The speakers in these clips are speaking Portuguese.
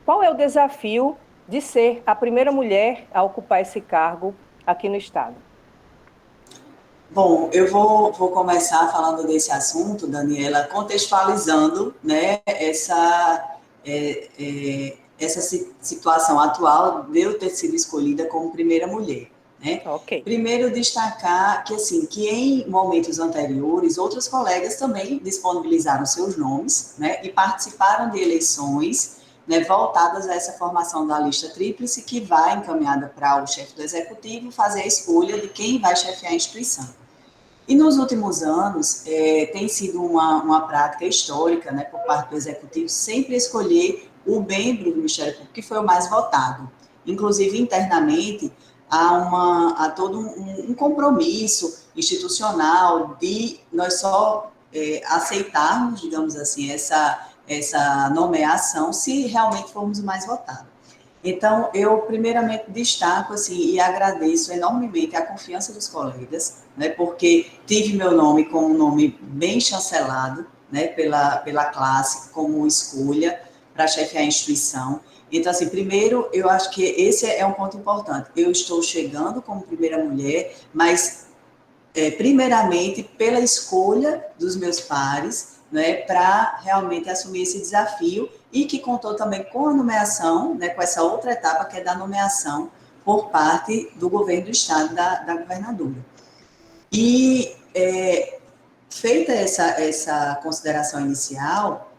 Qual é o desafio de ser a primeira mulher a ocupar esse cargo aqui no Estado? Bom, eu vou começar falando desse assunto, Daniela, contextualizando, né, essa situação atual de eu ter sido escolhida como primeira mulher, né? Ok. Primeiro destacar que assim, que em momentos anteriores outros colegas também disponibilizaram seus nomes, né, e participaram de eleições, né, voltadas a essa formação da lista tríplice que vai encaminhada para o chefe do executivo fazer a escolha de quem vai chefiar a instituição. E nos últimos anos, tem sido uma prática histórica, né, por parte do Executivo, sempre escolher o membro do Ministério Público que foi o mais votado. Inclusive, internamente, há todo um compromisso institucional de nós só aceitarmos, digamos assim, essa nomeação se realmente formos o mais votados. Então, eu primeiramente destaco assim e agradeço enormemente a confiança dos colegas, né, porque tive meu nome como um nome bem chancelado, né, pela classe como escolha para chefiar a instituição. Então, assim, primeiro, eu acho que esse é um ponto importante. Eu estou chegando como primeira mulher, mas primeiramente pela escolha dos meus pares, né, para realmente assumir esse desafio e que contou também com a nomeação, né, com essa outra etapa que é da nomeação por parte do governo do estado, da governadora. E feita essa consideração inicial,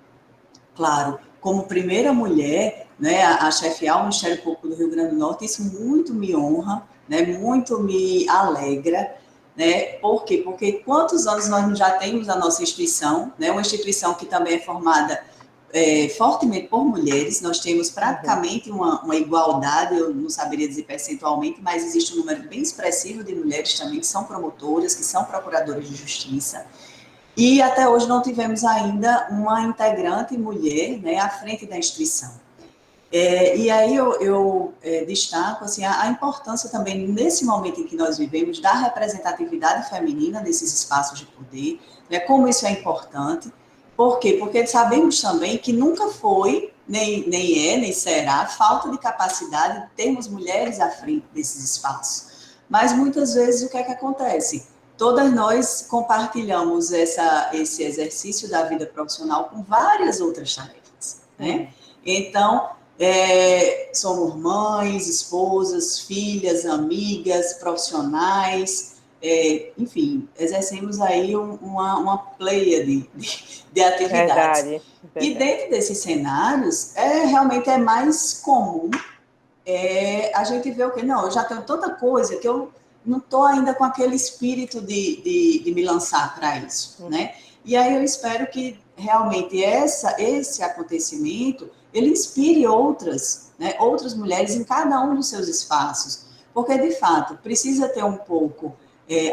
claro, como primeira mulher, né, a chefiar o Ministério Público do Rio Grande do Norte, isso muito me honra, né, muito me alegra, né, por quê? Porque quantos anos nós já temos a nossa instituição, né, uma instituição que também é formada fortemente por mulheres, nós temos Uhum. praticamente uma igualdade, eu não saberia dizer percentualmente, mas existe um número bem expressivo de mulheres também que são promotoras, que são procuradoras de justiça, e até hoje não tivemos ainda uma integrante mulher, né, à frente da instituição. E aí eu destaco assim, a importância também, nesse momento em que nós vivemos, da representatividade feminina nesses espaços de poder, né, como isso é importante. Por quê? Porque sabemos também que nunca foi, nem será, falta de capacidade de termos mulheres à frente desses espaços. Mas muitas vezes o que é que acontece? Todas nós compartilhamos esse exercício da vida profissional com várias outras tarefas, né? Uhum. Então, somos mães, esposas, filhas, amigas, profissionais, enfim, exercemos aí uma pleia de atividades. Verdade, E verdade. dentro desses cenários, realmente é mais comum a gente vê o quê? Não, eu já tenho tanta coisa que eu não estou ainda com aquele espírito de me lançar para isso, Uhum. né? E aí eu espero que realmente esse acontecimento ele inspire outras, né, outras mulheres em cada um dos seus espaços, porque de fato precisa ter um pouco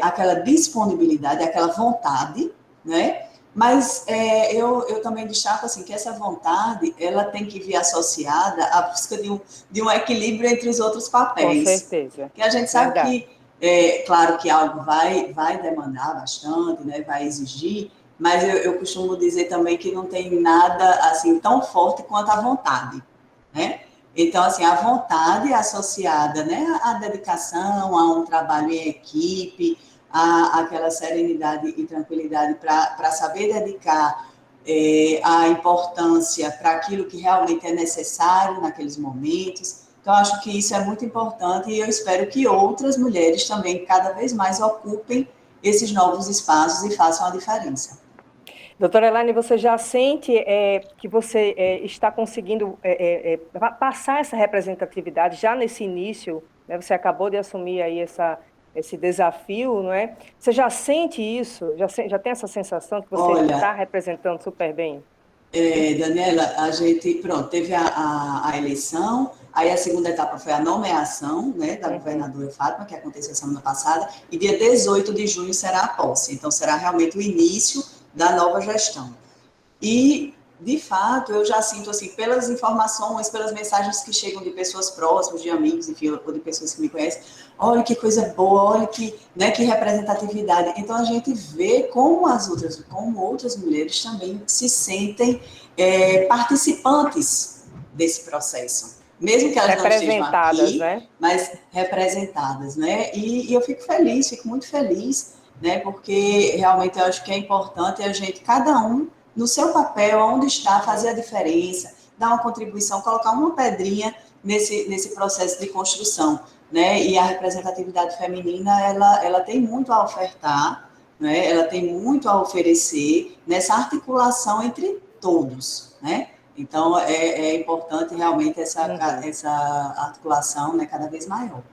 aquela disponibilidade, aquela vontade, né? Mas eu também destaco assim que essa vontade ela tem que vir associada à busca de um equilíbrio entre os outros Com papéis. certeza. Que a gente sabe Verdade. que, claro que algo vai demandar bastante, né, vai exigir, mas eu costumo dizer também que não tem nada assim tão forte quanto a vontade, né? Então, assim, a vontade associada, né, à dedicação, a um trabalho em equipe, aquela serenidade e tranquilidade para saber dedicar a importância para aquilo que realmente é necessário naqueles momentos. Então, acho que isso é muito importante e eu espero que outras mulheres também cada vez mais ocupem esses novos espaços e façam a diferença. Doutora Elaine, você já sente que você está conseguindo passar essa representatividade já nesse início, né? Você acabou de assumir aí esse desafio, não é? Você já sente isso? Já tem essa sensação que você está Olha, representando super bem? Daniela, a gente, pronto, teve a eleição, aí a segunda etapa foi a nomeação, né, da Uhum. governadora Fátima, que aconteceu semana passada, e dia 18 de junho será a posse, então será realmente o início da nova gestão. E, de fato, eu já sinto, assim, pelas informações, pelas mensagens que chegam de pessoas próximas, de amigos, enfim, ou de pessoas que me conhecem, olha que coisa boa, olha que, né, que representatividade. Então, a gente vê como outras mulheres também se sentem participantes, desse processo. Mesmo que elas não estejam Representadas, aqui, né? mas representadas, né? E eu fico feliz, fico muito feliz, né? Porque realmente eu acho que é importante a gente, cada um, no seu papel, onde está, fazer a diferença, dar uma contribuição, colocar uma pedrinha nesse processo de construção, né? E a representatividade feminina, ela tem muito a ofertar, né? Ela tem muito a oferecer nessa articulação entre todos, né? Então, é importante realmente essa articulação, né, cada vez maior.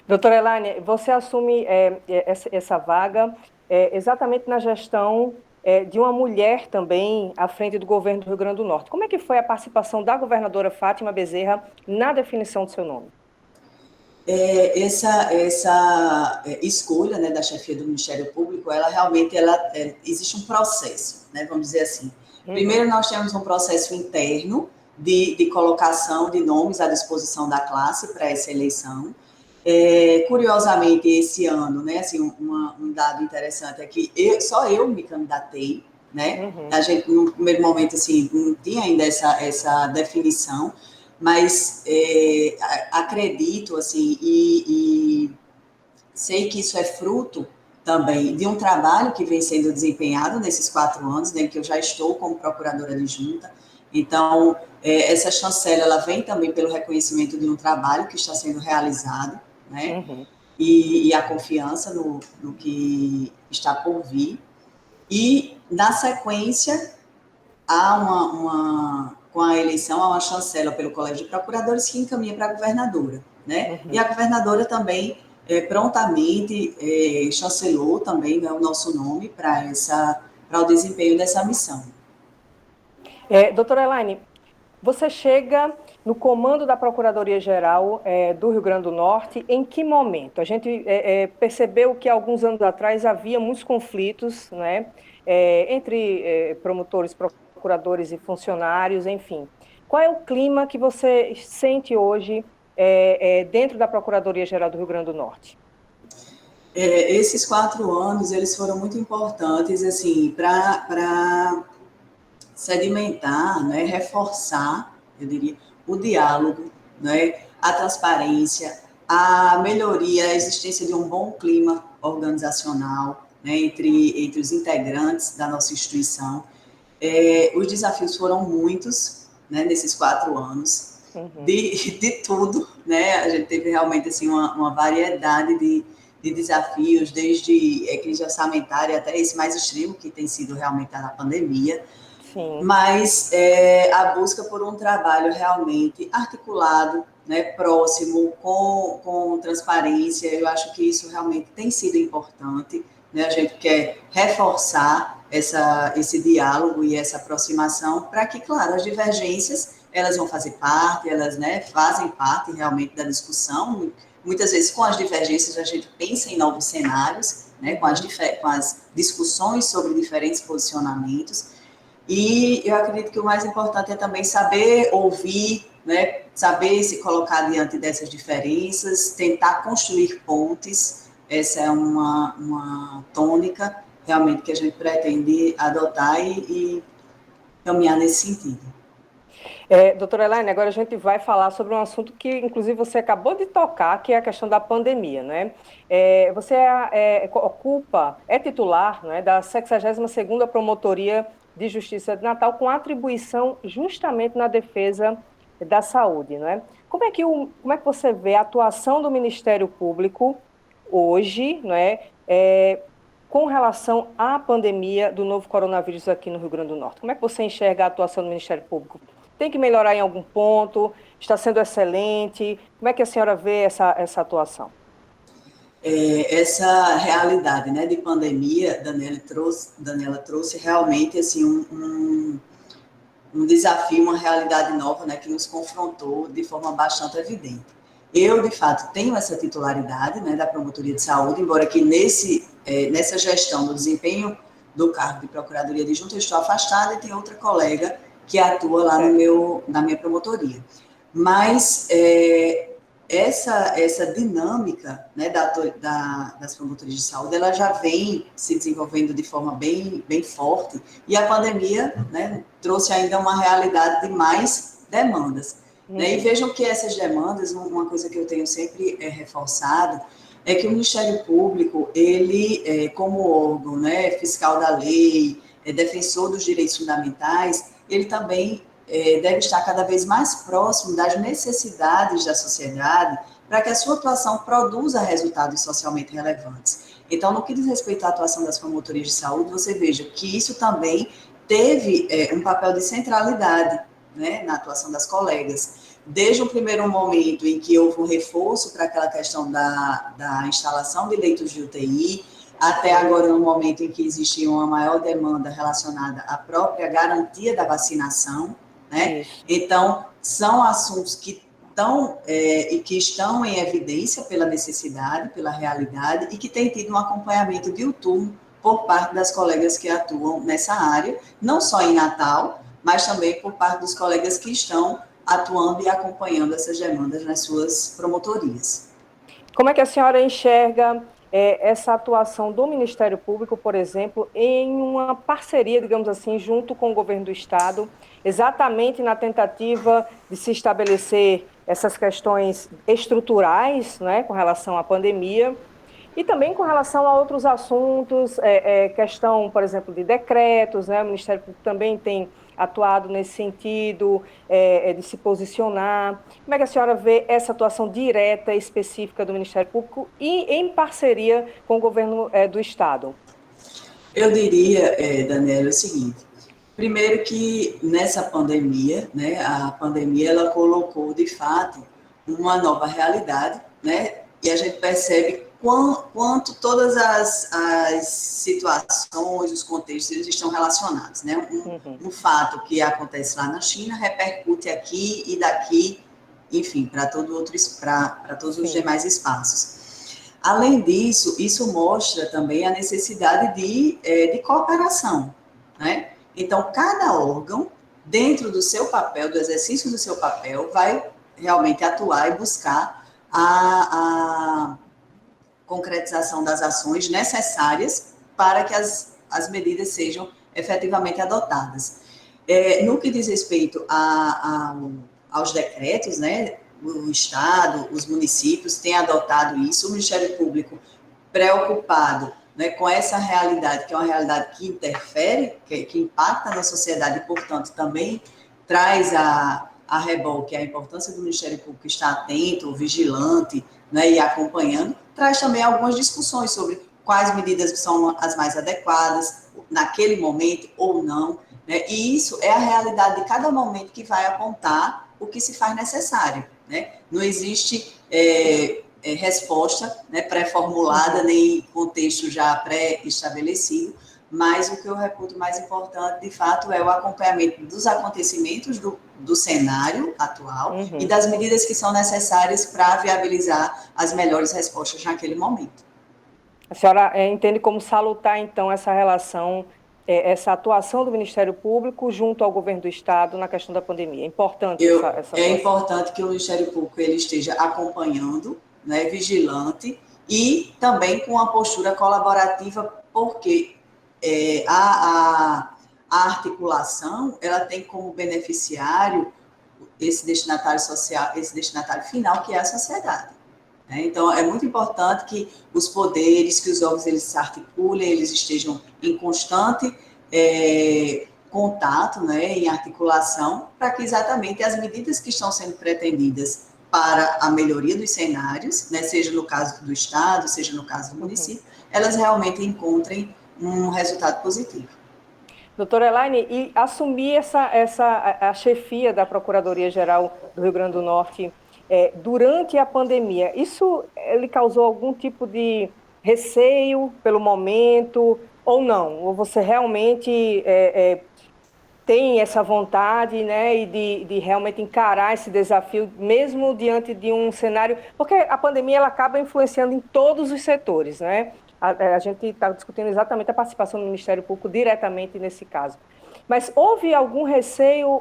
Doutora Elaine, você assume essa vaga exatamente na gestão de uma mulher também à frente do governo do Rio Grande do Norte. Como é que foi a participação da governadora Fátima Bezerra na definição do seu nome? Essa escolha, né, da chefia do Ministério Público, ela realmente existe um processo, né, vamos dizer assim. Primeiro, nós temos um processo interno de colocação de nomes à disposição da classe para essa eleição. Curiosamente, esse ano, né, assim, um dado interessante é que só eu me candidatei, né? A gente, no primeiro momento, assim, não tinha ainda essa definição, mas acredito, assim, e sei que isso é fruto também de um trabalho que vem sendo desempenhado nesses 4 anos, né, que eu já estou como procuradora adjunta. Então, essa chancela, ela vem também pelo reconhecimento de um trabalho que está sendo realizado, né, e a confiança no que está por vir. E, na sequência, com a eleição, há uma chancela pelo Colégio de Procuradores que encaminha para a governadora, né? E a governadora também prontamente chancelou também, né, o nosso nome para o desempenho dessa missão. Doutora Elaine, você chega no comando da Procuradoria-Geral do Rio Grande do Norte em que momento? A gente percebeu que alguns anos atrás havia muitos conflitos, né, entre promotores, procuradores e funcionários, enfim. Qual é o clima que você sente hoje dentro da Procuradoria-Geral do Rio Grande do Norte? Esses 4 anos, eles foram muito importantes, assim, para sedimentar, né, reforçar, eu diria, o diálogo, né, a transparência, a melhoria, a existência de um bom clima organizacional, né, entre os integrantes da nossa instituição. Os desafios foram muitos, né, nesses 4 anos, de tudo, né, a gente teve realmente assim, uma variedade de desafios, desde crise orçamentária até esse mais extremo, que tem sido realmente a pandemia. Sim. Mas a busca por um trabalho realmente articulado, né, próximo, com transparência, eu acho que isso realmente tem sido importante, né, a gente quer reforçar esse diálogo e essa aproximação para que, claro, as divergências, elas vão fazer parte, elas, né, fazem parte realmente da discussão. Muitas vezes, com as divergências, a gente pensa em novos cenários, né, com as discussões sobre diferentes posicionamentos. E eu acredito que o mais importante é também saber ouvir, né, saber se colocar diante dessas diferenças, tentar construir pontes. Essa é uma tônica realmente que a gente pretende adotar e caminhar nesse sentido. Doutora Elaine, agora a gente vai falar sobre um assunto que, inclusive, você acabou de tocar, que é a questão da pandemia, né? Você é titular, né, da 62ª Promotoria de Justiça de Natal, com atribuição justamente na defesa da saúde, né? Como é que você vê a atuação do Ministério Público hoje, né, com relação à pandemia do novo coronavírus aqui no Rio Grande do Norte? Como é que você enxerga a atuação do Ministério Público? Tem que melhorar em algum ponto? Está sendo excelente? Como é que a senhora vê essa atuação? Essa realidade, né, de pandemia, Daniela trouxe realmente assim, um desafio, uma realidade nova, né, que nos confrontou de forma bastante evidente. Eu, de fato, tenho essa titularidade, né, da Promotoria de Saúde, embora que nessa gestão do desempenho do cargo de Procuradoria Adjunta eu estou afastada e tem outra colega que atua lá na minha promotoria. Mas essa dinâmica, né, das promotorias de saúde, ela já vem se desenvolvendo de forma bem forte, e a pandemia, né, trouxe ainda uma realidade de mais demandas. Né? E vejam que essas demandas, uma coisa que eu tenho sempre reforçado, é que o Ministério Público, ele, como órgão, né, fiscal da lei, defensor dos direitos fundamentais, ele também deve estar cada vez mais próximo das necessidades da sociedade para que a sua atuação produza resultados socialmente relevantes. Então, no que diz respeito à atuação das promotorias de saúde, você veja que isso também teve um papel de centralidade, né, na atuação das colegas. Desde o primeiro momento em que houve um reforço para aquela questão da instalação de leitos de UTI, até agora no momento em que existia uma maior demanda relacionada à própria garantia da vacinação, né? Então, são assuntos que estão em evidência pela necessidade, pela realidade, e que tem tido um acompanhamento diuturno por parte das colegas que atuam nessa área, não só em Natal, mas também por parte dos colegas que estão atuando e acompanhando essas demandas nas suas promotorias. Como é que a senhora enxerga essa atuação do Ministério Público, por exemplo, em uma parceria, digamos assim, junto com o governo do Estado, exatamente na tentativa de se estabelecer essas questões estruturais, né, com relação à pandemia, e também com relação a outros assuntos, questão, por exemplo, de decretos, né? O Ministério Público também tem atuado nesse sentido, de se posicionar. Como é que a senhora vê essa atuação direta, específica do Ministério Público e em parceria com o governo do Estado? Eu diria, Daniela, o seguinte: primeiro que nessa pandemia, né, a pandemia ela colocou de fato uma nova realidade, né, e a gente percebe quanto todas as situações, os contextos, eles estão relacionados, né? Um fato que acontece lá na China repercute aqui e daqui, enfim, para todos os demais espaços. Além disso, isso mostra também a necessidade de cooperação, né? Então, cada órgão, dentro do seu papel, do exercício do seu papel, vai realmente atuar e buscar a concretização das ações necessárias para que as medidas sejam efetivamente adotadas. No que diz respeito aos decretos, né, o Estado, os municípios têm adotado isso, o Ministério Público preocupado, né, com essa realidade, que é uma realidade que interfere, que impacta na sociedade e, portanto, também traz a reboque a importância do Ministério Público estar atento, vigilante, né, e acompanhando, traz também algumas discussões sobre quais medidas são as mais adequadas naquele momento ou não, né, e isso é a realidade de cada momento que vai apontar o que se faz necessário, né? Não existe resposta, né, pré-formulada, nem contexto já pré-estabelecido, mas o que eu reputo mais importante, de fato, é o acompanhamento dos acontecimentos do cenário atual e das medidas que são necessárias para viabilizar as melhores respostas naquele momento. A senhora entende como salutar, então, essa relação, essa atuação do Ministério Público junto ao governo do Estado na questão da pandemia? É importante essa atuação. É importante que o Ministério Público ele esteja acompanhando, né, vigilante, e também com uma postura colaborativa, porque a articulação ela tem como beneficiário esse destinatário social, esse destinatário final, que é a sociedade. Né? Então, é muito importante que os poderes, que os órgãos eles se articulem, eles estejam em constante contato, né, em articulação, para que exatamente as medidas que estão sendo pretendidas para a melhoria dos cenários, né, seja no caso do Estado, seja no caso do município, elas realmente encontrem um resultado positivo. Doutora Elaine, e assumir a chefia da Procuradoria-Geral do Rio Grande do Norte durante a pandemia, isso lhe causou algum tipo de receio pelo momento ou não? Ou você realmente tem essa vontade, né, e de realmente encarar esse desafio, mesmo diante de um cenário... Porque a pandemia ela acaba influenciando em todos os setores, né? A gente está discutindo exatamente a participação do Ministério Público diretamente nesse caso. Mas houve algum receio?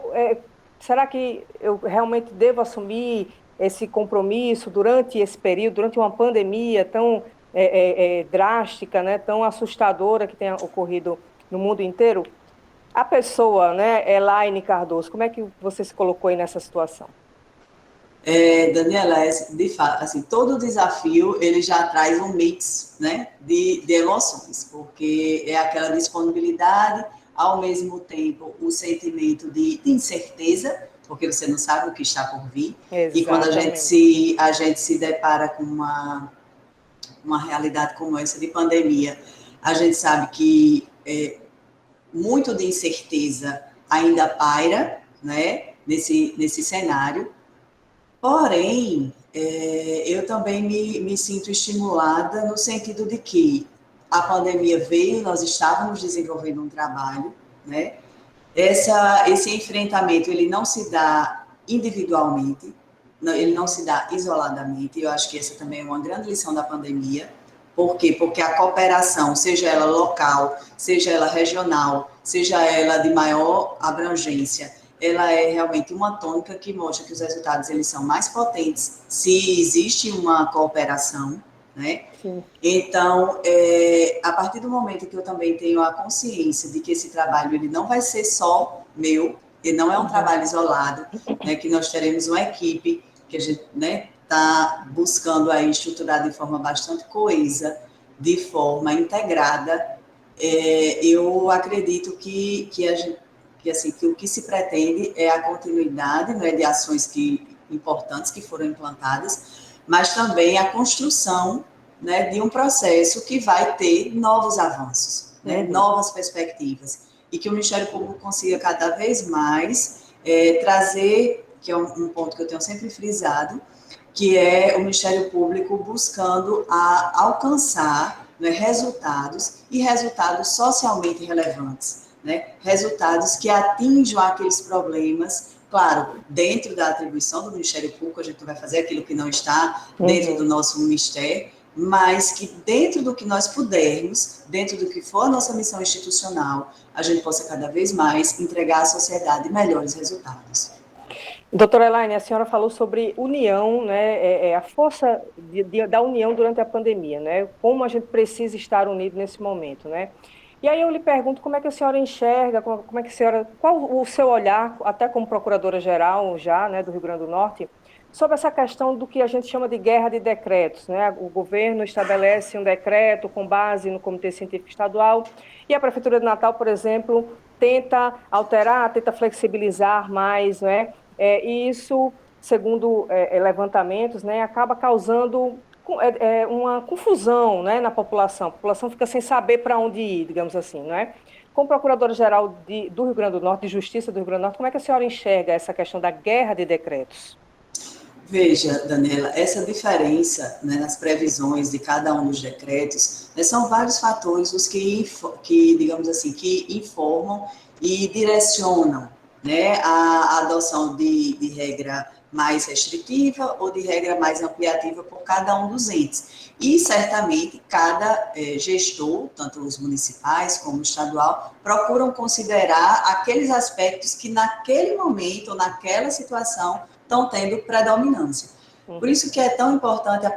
Será que eu realmente devo assumir? esse compromisso durante esse período, durante uma pandemia tão drástica, né, tão assustadora que tenha ocorrido no mundo inteiro? A pessoa, né, Elaine Cardoso, como é que você se colocou aí nessa situação? Daniela, de fato, assim, todo desafio ele já traz um mix, né, de emoções, porque é aquela disponibilidade, ao mesmo tempo o sentimento de incerteza, porque você não sabe o que está por vir, e quando Exatamente. a gente se depara com uma realidade como essa de pandemia, a gente sabe que muito de incerteza ainda paira, né, nesse cenário. Porém, eu também me sinto estimulada no sentido de que a pandemia veio, nós estávamos desenvolvendo um trabalho, né? Esse enfrentamento, ele não se dá individualmente, ele não se dá isoladamente. Eu acho que essa também é uma grande lição da pandemia. Por quê? Porque a cooperação, seja ela local, seja ela regional, seja ela de maior abrangência, ela é realmente uma tônica que mostra que os resultados eles são mais potentes se existe uma cooperação, né? Sim. Então, a partir do momento que eu também tenho a consciência de que esse trabalho ele não vai ser só meu, ele não é um Uhum. trabalho isolado, né, que nós teremos uma equipe que a gente está buscando aí estruturar de forma bastante coesa, de forma integrada. Eu acredito que o que se pretende é a continuidade, né, de ações importantes que foram implantadas, mas também a construção, né, de um processo que vai ter novos avanços, né, Uhum. novas perspectivas, e que o Ministério Público consiga cada vez mais trazer, que é um ponto que eu tenho sempre frisado, que é o Ministério Público buscando alcançar, né, resultados e resultados socialmente relevantes, né, resultados que atinjam aqueles problemas. Claro, dentro da atribuição do Ministério Público, a gente vai fazer aquilo que não está dentro do Uhum. nosso ministério, mas que dentro do que nós pudermos, dentro do que for a nossa missão institucional, a gente possa cada vez mais entregar à sociedade melhores resultados. Doutora Elaine, a senhora falou sobre união, né, a força da união durante a pandemia, né, como a gente precisa estar unido nesse momento, né? E aí eu lhe pergunto como é que a senhora enxerga, como é que a senhora, qual o seu olhar, até como procuradora-geral já, né, do Rio Grande do Norte, sobre essa questão do que a gente chama de guerra de decretos, né? O governo estabelece um decreto com base no Comitê Científico Estadual e a Prefeitura de Natal, por exemplo, tenta alterar, tenta flexibilizar mais, né? E isso, segundo levantamentos, né, acaba causando uma confusão, né, na população. A população fica sem saber para onde ir, digamos assim, não é? Como Procuradora-Geral do Rio Grande do Norte, de Justiça do Rio Grande do Norte, como é que a senhora enxerga essa questão da guerra de decretos? Veja, Daniela, essa diferença, né, nas previsões de cada um dos decretos, né, são vários fatores os que, digamos assim, que informam e direcionam, né, a adoção de regra mais restritiva ou de regra mais ampliativa por cada um dos entes. E, certamente, cada gestor, tanto os municipais como o estadual, procuram considerar aqueles aspectos que, naquele momento ou naquela situação, estão tendo predominância. Por Uhum. isso que é tão importante,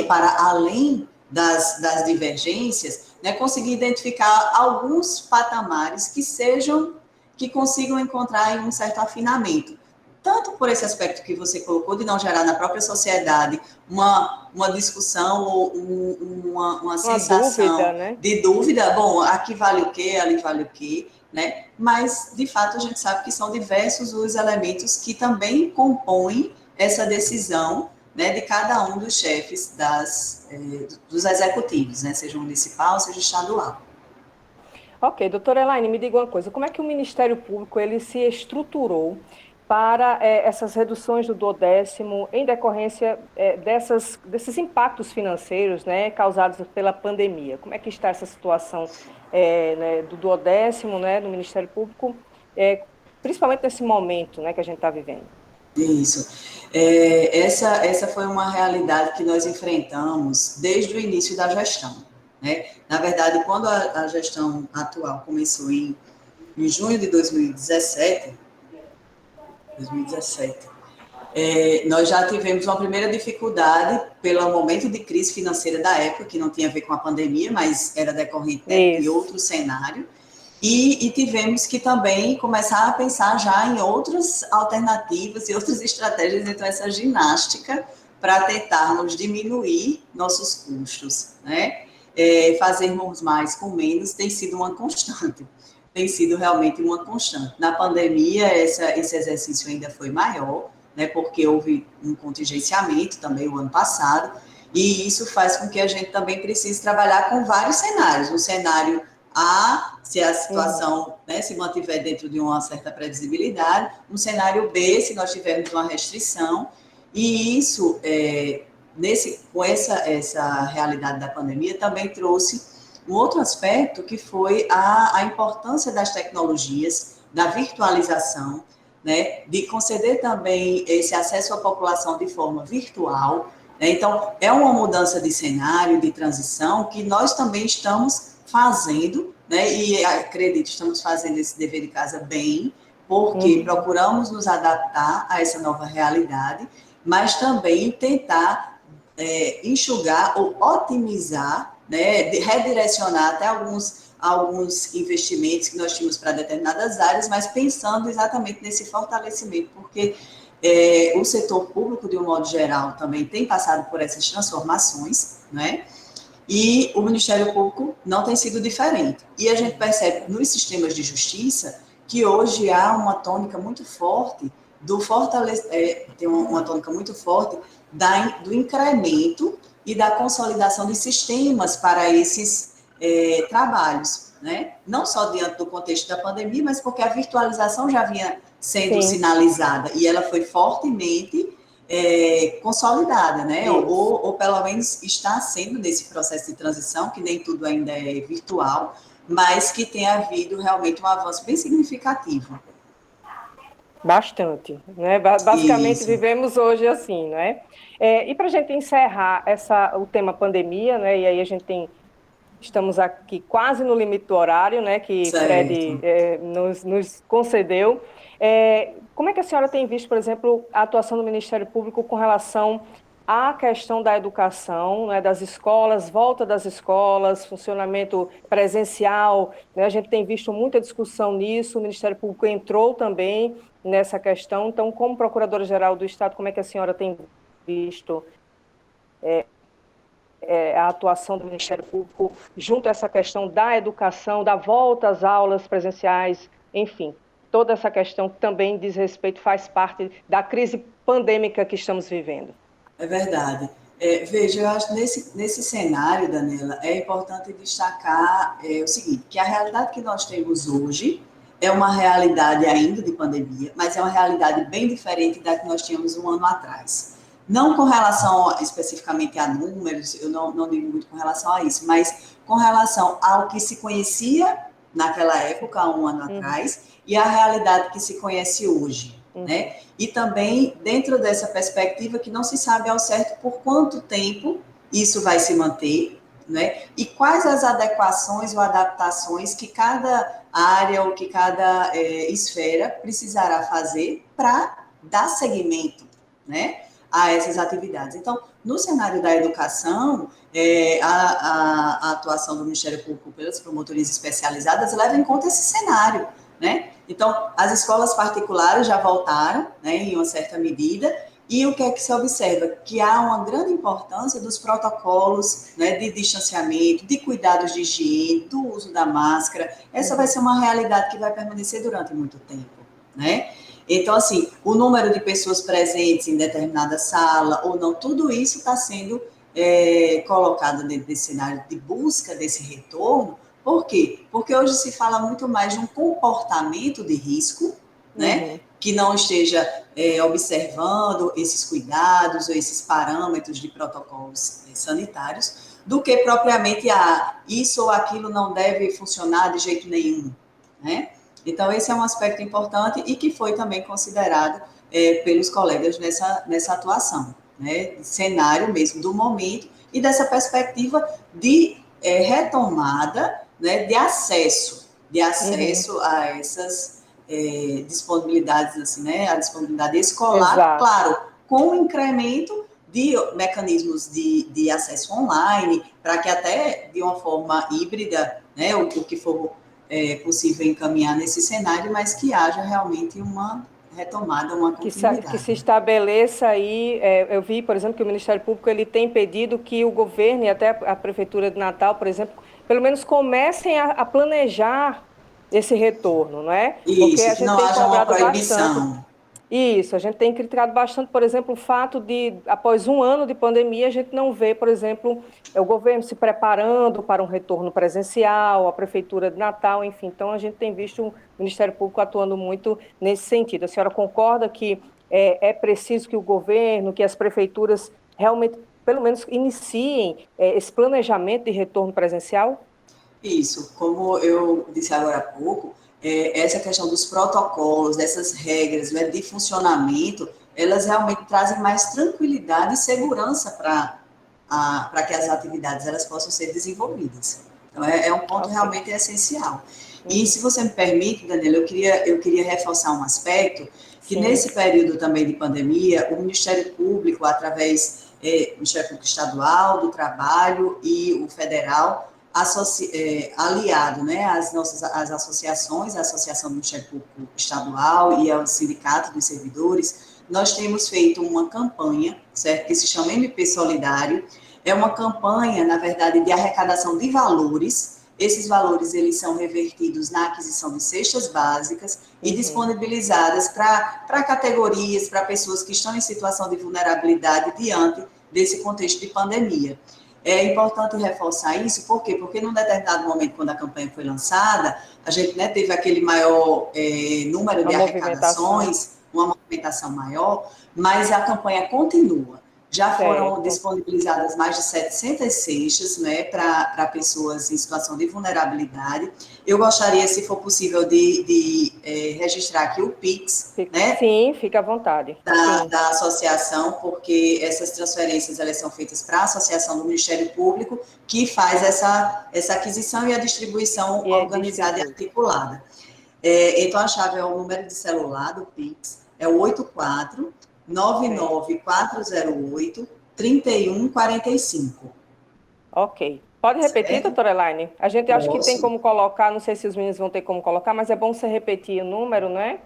para além das divergências, né, conseguir identificar alguns patamares que consigam encontrar um certo afinamento. Tanto por esse aspecto que você colocou, de não gerar na própria sociedade uma discussão ou uma Uma dúvida, sensação né? de dúvida, bom, aqui vale o quê, ali vale o quê, né? Mas, de fato, a gente sabe que são diversos os elementos que também compõem essa decisão, né, de cada um dos chefes dos executivos, né, seja municipal, seja estadual. Ok, doutora Elaine, me diga uma coisa, como é que o Ministério Público ele se estruturou para essas reduções do duodécimo em decorrência desses impactos financeiros, né, causados pela pandemia? Como é que está essa situação né, do duodécimo, né, no Ministério Público, principalmente nesse momento, né, que a gente está vivendo? Isso. Essa foi uma realidade que nós enfrentamos desde o início da gestão. Né? Na verdade, quando a gestão atual começou em junho de 2017, 2017. Nós já tivemos uma primeira dificuldade pelo momento de crise financeira da época, que não tinha a ver com a pandemia, mas era decorrente, né, de outro cenário. E tivemos que também começar a pensar já em outras alternativas e outras estratégias, então essa ginástica para tentarmos diminuir nossos custos, né? Fazermos mais com menos tem sido uma constante, tem sido realmente uma constante. Na pandemia, esse exercício ainda foi maior, né, porque houve um contingenciamento também o ano passado, e isso faz com que a gente também precise trabalhar com vários cenários. Um cenário A, se a situação, né, se mantiver dentro de uma certa previsibilidade, um cenário B, se nós tivermos uma restrição, e isso, com essa realidade da pandemia, também trouxe um outro aspecto que foi a importância das tecnologias, da virtualização, né, de conceder também esse acesso à população de forma virtual, né? Então, é uma mudança de cenário, de transição, que nós também estamos fazendo, né, e acredito, estamos fazendo esse dever de casa bem, porque procuramos nos adaptar a essa nova realidade, mas também tentar enxugar ou otimizar, né, redirecionar até alguns investimentos que nós tínhamos para determinadas áreas, mas pensando exatamente nesse fortalecimento, porque o setor público, de um modo geral, também tem passado por essas transformações, né? E o Ministério Público não tem sido diferente. E a gente percebe nos sistemas de justiça que hoje há uma tônica muito forte tem uma tônica muito forte do incremento e da consolidação de sistemas para esses trabalhos, né? Não só diante do contexto da pandemia, mas porque a virtualização já vinha sendo sinalizada e ela foi fortemente consolidada, né? Ou pelo menos está sendo nesse processo de transição, que nem tudo ainda é virtual, mas que tem havido realmente um avanço bem significativo. Bastante, né? Basicamente vivemos hoje assim, né? E para a gente encerrar o tema pandemia, né? E aí estamos aqui quase no limite do horário, né? Que Fred nos concedeu. Como é que a senhora tem visto, por exemplo, a atuação do Ministério Público com relação à questão da educação, né, das escolas, volta das escolas, funcionamento presencial, né? A gente tem visto muita discussão nisso, o Ministério Público entrou também nessa questão. Então, como Procuradora-Geral do Estado, como é que a senhora tem visto a atuação do Ministério Público junto a essa questão da educação, da volta às aulas presenciais, enfim, toda essa questão que também diz respeito, faz parte da crise pandêmica que estamos vivendo? É verdade. Veja, eu acho que nesse cenário, Daniela, é importante destacar o seguinte, que a realidade que nós temos hoje é uma realidade ainda de pandemia, mas é uma realidade bem diferente da que nós tínhamos um ano atrás. Não com relação especificamente a números, eu não digo muito com relação a isso, mas com relação ao que se conhecia naquela época, há um ano atrás, e a realidade que se conhece hoje, né? E também dentro dessa perspectiva que não se sabe ao certo por quanto tempo isso vai se manter, né? E quais as adequações ou adaptações que cada área ou que cada esfera precisará fazer para dar seguimento, né, a essas atividades. Então, no cenário da educação, a atuação do Ministério Público pelas promotorias especializadas leva em conta esse cenário, né? Então, as escolas particulares já voltaram, né, em uma certa medida, e o que é que se observa? Que há uma grande importância dos protocolos, né, de distanciamento, de cuidados de higiene, do uso da máscara. Essa vai ser uma realidade que vai permanecer durante muito tempo, né? Então, assim, o número de pessoas presentes em determinada sala ou não, tudo isso está sendo colocado dentro desse cenário de busca desse retorno. Por quê? Porque hoje se fala muito mais de um comportamento de risco, né? Que não esteja observando esses cuidados ou esses parâmetros de protocolos sanitários, do que propriamente isso ou aquilo não deve funcionar de jeito nenhum, né? Então, esse é um aspecto importante e que foi também considerado pelos colegas nessa atuação, né? Cenário mesmo do momento e dessa perspectiva de retomada, né, de acesso a essas disponibilidades, assim, né, a disponibilidade escolar, Exato. claro, com o incremento de mecanismos de acesso online, para que até de uma forma híbrida, né, o que for possível encaminhar nesse cenário, mas que haja realmente uma retomada, uma Que continuidade. se estabeleça aí, eu vi, por exemplo, que o Ministério Público ele tem pedido que o governo e até a Prefeitura de Natal, por exemplo, pelo menos comecem a planejar esse retorno, não é? Porque a Isso, que gente não tem haja uma cobrado bastante. proibição. Isso, a gente tem criticado bastante, por exemplo, o fato de, após um ano de pandemia, a gente não vê, por exemplo, o governo se preparando para um retorno presencial, a Prefeitura de Natal, enfim. Então, a gente tem visto o Ministério Público atuando muito nesse sentido. A senhora concorda que é preciso que o governo, que as prefeituras realmente, pelo menos, iniciem esse planejamento de retorno presencial? Isso, como eu disse agora há pouco, essa questão dos protocolos, dessas regras, né, de funcionamento, elas realmente trazem mais tranquilidade e segurança para que as atividades elas possam ser desenvolvidas. Então, é um ponto Ok. realmente essencial. E Uhum. se você me permite, Daniela, eu queria reforçar um aspecto, que Sim. nesse período também de pandemia, o Ministério Público, através do Ministério Público Estadual, do Trabalho e o Federal, aliado, né, às associações, a Associação do Ministério Público Estadual e ao Sindicato dos Servidores, nós temos feito uma campanha, certo, que se chama MP Solidário. É uma campanha, na verdade, de arrecadação de valores. Esses valores, eles são revertidos na aquisição de cestas básicas e Uhum. disponibilizadas para categorias, para pessoas que estão em situação de vulnerabilidade diante desse contexto de pandemia. É importante reforçar isso, por quê? Porque num determinado momento, quando a campanha foi lançada, a gente, né, teve aquele maior número A de movimentação. arrecadações, uma movimentação maior, mas a campanha continua. Já foram Certo. disponibilizadas mais de 700 cestas, né, para pessoas em situação de vulnerabilidade. Eu gostaria, se for possível, de registrar aqui o PIX, né, Sim, fica à vontade. Sim. da associação, porque essas transferências elas são feitas para a associação do Ministério Público, que faz essa aquisição e a distribuição E organizada e distribui. articulada. Então, a chave é o número de celular do PIX, é o 84 Certo. 99408 3145, Ok. Pode repetir, certo? doutora Elaine? A gente acha que tem Posso? como colocar, não sei se os meninos vão ter como colocar, mas é bom você repetir o número, né?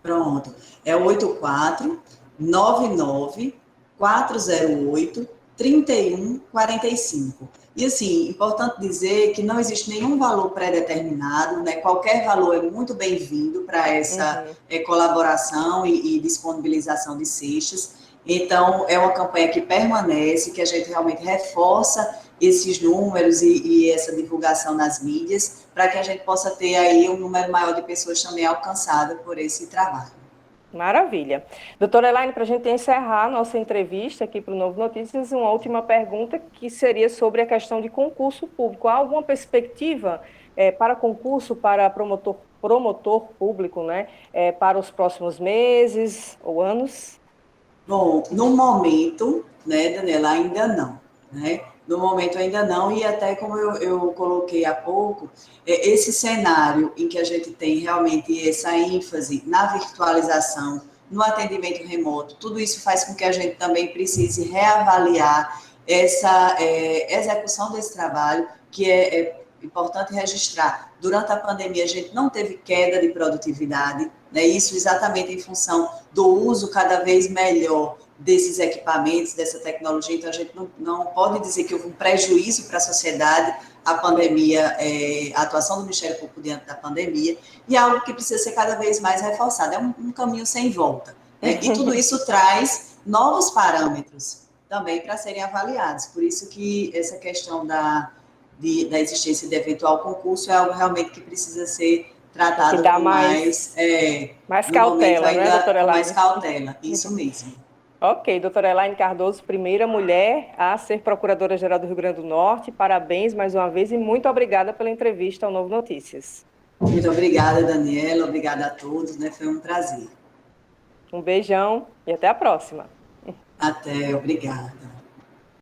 Pronto. É o 84 99408 3145. E assim, importante dizer que não existe nenhum valor pré-determinado, né? Qualquer valor é muito bem-vindo para essa Uhum. colaboração e disponibilização de cestas. Então, é uma campanha que permanece, que a gente realmente reforça esses números e essa divulgação nas mídias, para que a gente possa ter aí um número maior de pessoas também alcançadas por esse trabalho. Maravilha. Doutora Elaine, para a gente encerrar a nossa entrevista aqui para o Novo Notícias, uma última pergunta que seria sobre a questão de concurso público. Há alguma perspectiva para concurso para promotor público, né, para os próximos meses ou anos? Bom, no momento, né, Daniela, ainda não, né? No momento ainda não, e até como eu coloquei há pouco, esse cenário em que a gente tem realmente essa ênfase na virtualização, no atendimento remoto, tudo isso faz com que a gente também precise reavaliar essa execução desse trabalho, que é importante registrar. Durante a pandemia, a gente não teve queda de produtividade, né? Isso exatamente em função do uso cada vez melhor desses equipamentos, dessa tecnologia. Então, a gente não pode dizer que houve um prejuízo para a sociedade, a pandemia, a atuação do Ministério Público diante da pandemia, e é algo que precisa ser cada vez mais reforçado. É um caminho sem volta, né? E tudo isso traz novos parâmetros também para serem avaliados. Por isso que essa questão da existência de eventual concurso é algo realmente que precisa ser Tem que tratado dar com mais no momento cautela, né, ainda doutora com mais Elaine? cautela, isso mesmo. Ok, doutora Elaine Cardoso, primeira mulher a ser Procuradora-Geral do Rio Grande do Norte. Parabéns mais uma vez e muito obrigada pela entrevista ao Novo Notícias. Muito obrigada, Daniela, obrigada a todos, né? Foi um prazer. Um beijão e até a próxima. Até, obrigada.